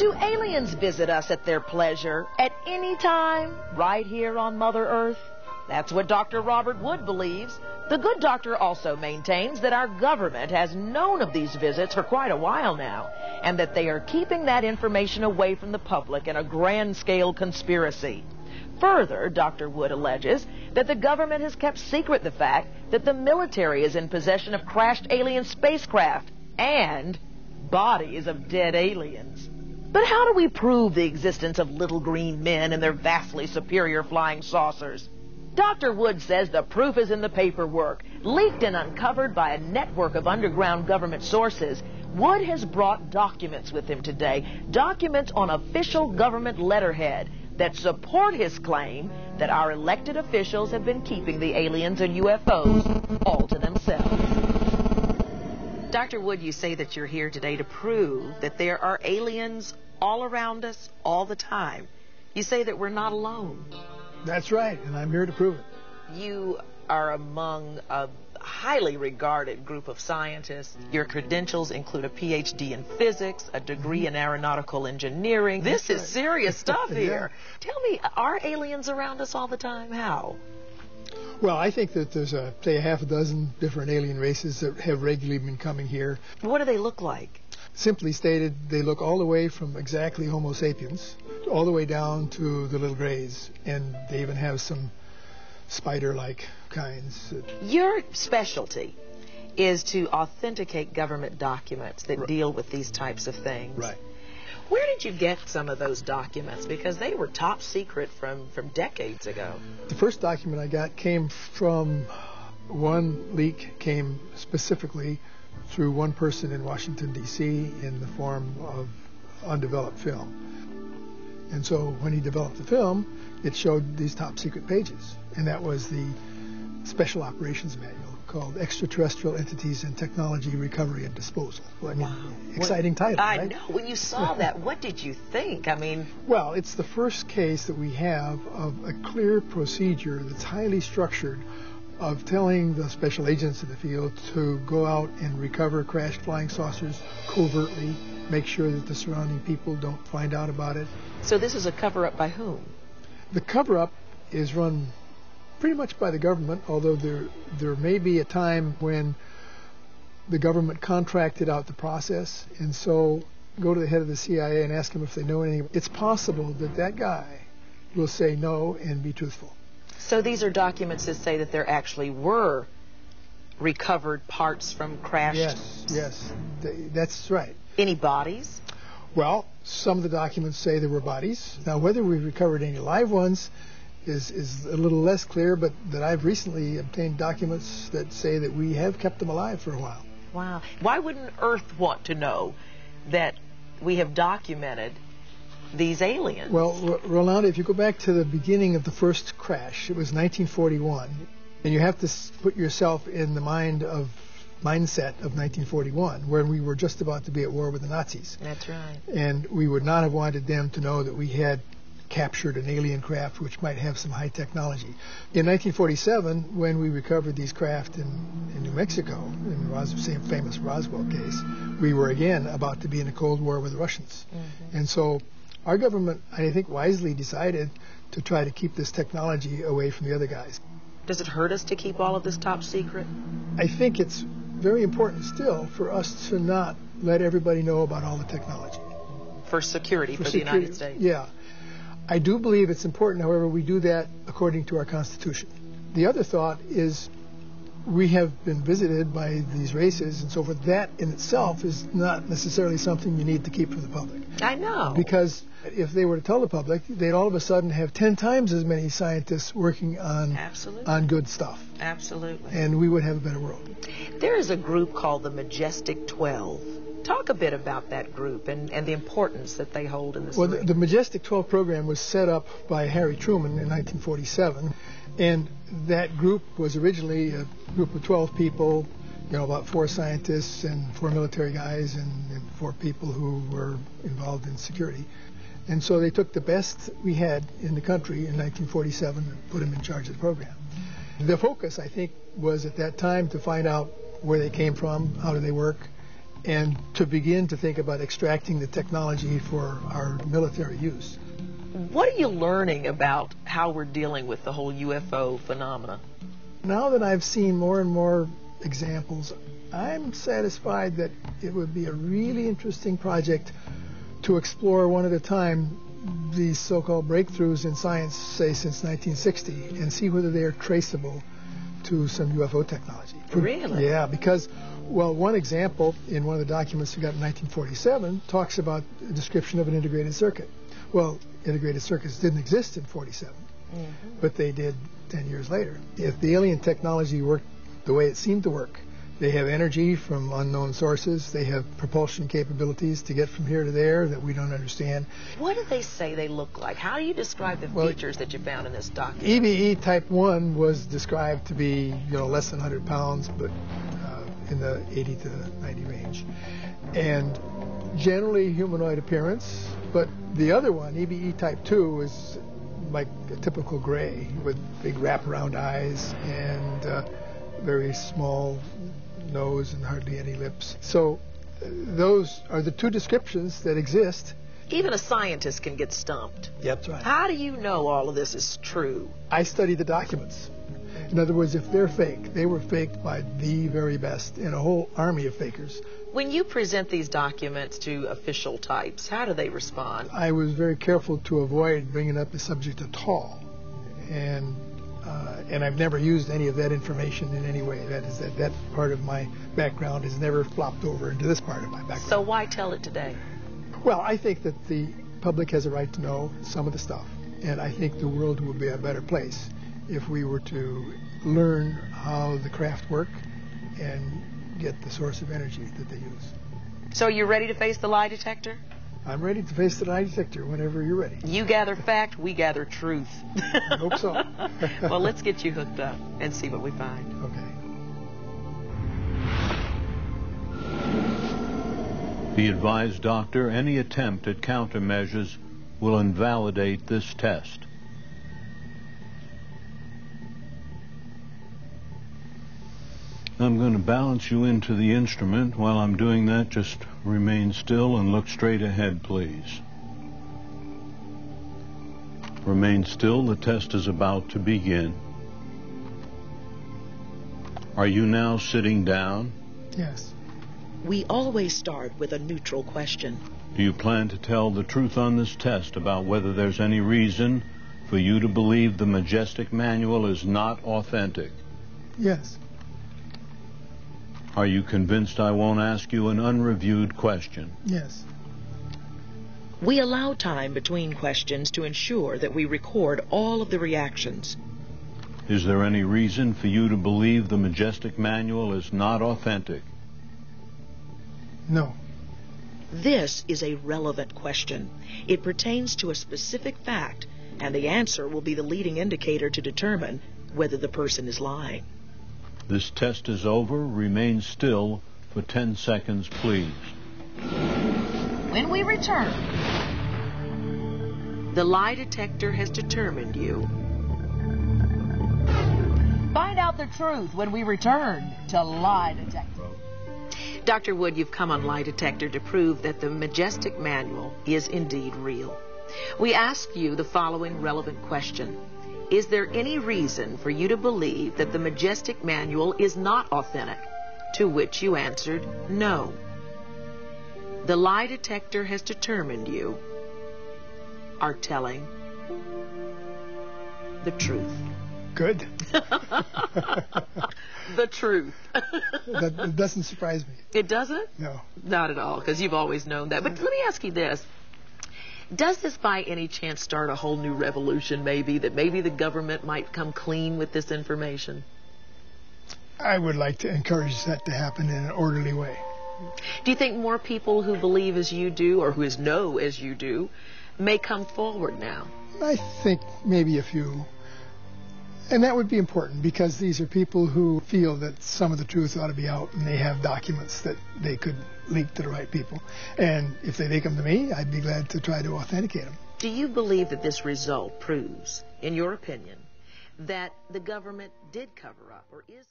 Do aliens visit us at their pleasure at any time right here on Mother Earth? That's what Dr. Robert Wood believes. The good doctor also maintains that our government has known of these visits for quite a while now, and that they are keeping that information away from the public in a grand-scale conspiracy. Further, Dr. Wood alleges that the government has kept secret the fact that the military is in possession of crashed alien spacecraft and bodies of dead aliens. But how do we prove the existence of little green men and their vastly superior flying saucers? Dr. Wood says the proof is in the paperwork, leaked and uncovered by a network of underground government sources. Wood has brought documents with him today, documents on official government letterhead that support his claim that our elected officials have been keeping the aliens and UFOs all to themselves. Dr. Wood, you say that you're here today to prove that there are aliens all around us all the time. You say that we're not alone. That's right, and I'm here to prove it. You are among a highly regarded group of scientists. Your credentials include a PhD in physics, a degree in aeronautical engineering. This is serious stuff here. Tell me, are aliens around us all the time? How? Well, I think that there's, say, a half a dozen different alien races that have regularly been coming here. What do they look like? Simply stated, they look all the way from exactly Homo sapiens all the way down to the little grays, and they even have some spider-like kinds. Your specialty is to authenticate government documents that deal with these types of things. Right. Where did you get some of those documents? Because they were top secret from decades ago. The first document I got came from one leak, came specifically through one person in Washington, D.C. in the form of undeveloped film. And so when he developed the film, it showed these top secret pages. And that was the Special Operations Manual called Extraterrestrial Entities and Technology Recovery and Disposal. Well, I mean, wow. Exciting title, I right? know. When you saw that, what did you think? I mean... Well, it's the first case that we have of a clear procedure that's highly structured of telling the special agents in the field to go out and recover crashed flying saucers covertly, make sure that the surrounding people don't find out about it. So this is a cover-up by whom? The cover-up is run pretty much by the government, although there may be a time when the government contracted out the process, and so go to the head of the CIA and ask him if they know anything. It's possible that that guy will say no and be truthful. So these are documents that say that there actually were recovered parts from crashed... Yes, that's right. Any bodies? Well, some of the documents say there were bodies. Now, whether we recovered any live ones is a little less clear, but that I've recently obtained documents that say that we have kept them alive for a while. Wow. Why wouldn't Earth want to know that we have documented these aliens? Well, Rolonda, if you go back to the beginning of the first crash, it was 1941, and you have to put yourself in the mindset of 1941, when we were just about to be at war with the Nazis. That's right. And we would not have wanted them to know that we had captured an alien craft which might have some high technology. In 1947, when we recovered these craft in New Mexico, in the same famous Roswell case, we were again about to be in a Cold War with the Russians. Mm-hmm. And so our government, I think, wisely decided to try to keep this technology away from the other guys. Does it hurt us to keep all of this top secret? I think it's very important still for us to not let everybody know about all the technology. For security, for the United States. Yeah. I do believe it's important, however, we do that according to our Constitution. The other thought is we have been visited by these races, and so forth. That in itself is not necessarily something you need to keep from the public. I know. Because if they were to tell the public, they'd all of a sudden have 10 times as many scientists working on good stuff. Absolutely. And we would have a better world. There is a group called the Majestic 12. Talk a bit about that group and the importance that they hold in this. Well, the Majestic 12 program was set up by Harry Truman in 1947, and that group was originally a group of 12 people, about 4 scientists and 4 military guys and 4 people who were involved in security. And so they took the best we had in the country in 1947 and put them in charge of the program. The focus, I think, was at that time to find out where they came from, how do they work, and to begin to think about extracting the technology for our military use. What are you learning about how we're dealing with the whole UFO phenomena? Now that I've seen more and more examples, I'm satisfied that it would be a really interesting project to explore one at a time these so-called breakthroughs in science, say since 1960, and see whether they are traceable to some UFO technology. Really? Yeah, because, well, one example in one of the documents we got in 1947 talks about a description of an integrated circuit. Well, integrated circuits didn't exist in 47, but they did 10 years later. If the alien technology worked the way it seemed to work, they have energy from unknown sources. They have propulsion capabilities to get from here to there that we don't understand. What do they say they look like? How do you describe the features that you found in this document? EBE Type 1 was described to be, less than 100 pounds, but in the 80 to 90 range. And generally humanoid appearance, but the other one, EBE Type 2, is like a typical gray with big wraparound eyes and very small nose and hardly any lips. So those are the two descriptions that exist. Even a scientist can get stumped. Yep, that's right. How do you know all of this is true? I study the documents. In other words, if they're fake, they were faked by the very best in a whole army of fakers. When you present these documents to official types, how do they respond? I was very careful to avoid bringing up the subject at all. And I've never used any of that information in any way. That is, that part of my background has never flopped over into this part of my background. So why tell it today? Well, I think that the public has a right to know some of the stuff. And I think the world would be a better place if we were to learn how the craft work and get the source of energy that they use. So are you ready to face the lie detector? I'm ready to face the lie detector whenever you're ready. You gather fact, we gather truth. I hope so. Well, let's get you hooked up and see what we find. Okay. Be advised, Doctor, any attempt at countermeasures will invalidate this test. I'm going to balance you into the instrument. While I'm doing that, just remain still and look straight ahead, please. Remain still. The test is about to begin. Are you now sitting down? Yes. We always start with a neutral question. Do you plan to tell the truth on this test about whether there's any reason for you to believe the Majestic Manual is not authentic? Yes. Are you convinced I won't ask you an unreviewed question? Yes. We allow time between questions to ensure that we record all of the reactions. Is there any reason for you to believe the Majestic Manual is not authentic? No. This is a relevant question. It pertains to a specific fact, and the answer will be the leading indicator to determine whether the person is lying. This test is over. Remain still for 10 seconds, please. When we return, the lie detector has determined you. Find out the truth when we return to Lie Detector. Dr. Wood, you've come on Lie Detector to prove that the Majestic Manual is indeed real. We ask you the following relevant question. Is there any reason for you to believe that the Majestic Manual is not authentic? To which you answered no. The lie detector has determined you are telling the truth. Good. The truth. That doesn't surprise me. It doesn't? No. Not at all, because you've always known that. But let me ask you this. Does this by any chance start a whole new revolution, maybe, that maybe the government might come clean with this information? I would like to encourage that to happen in an orderly way. Do you think more people who believe as you do, or who know as you do, may come forward now? I think maybe a few. And that would be important, because these are people who feel that some of the truth ought to be out, and they have documents that they could leak to the right people. And if they leak them to me, I'd be glad to try to authenticate them. Do you believe that this result proves, in your opinion, that the government did cover up or is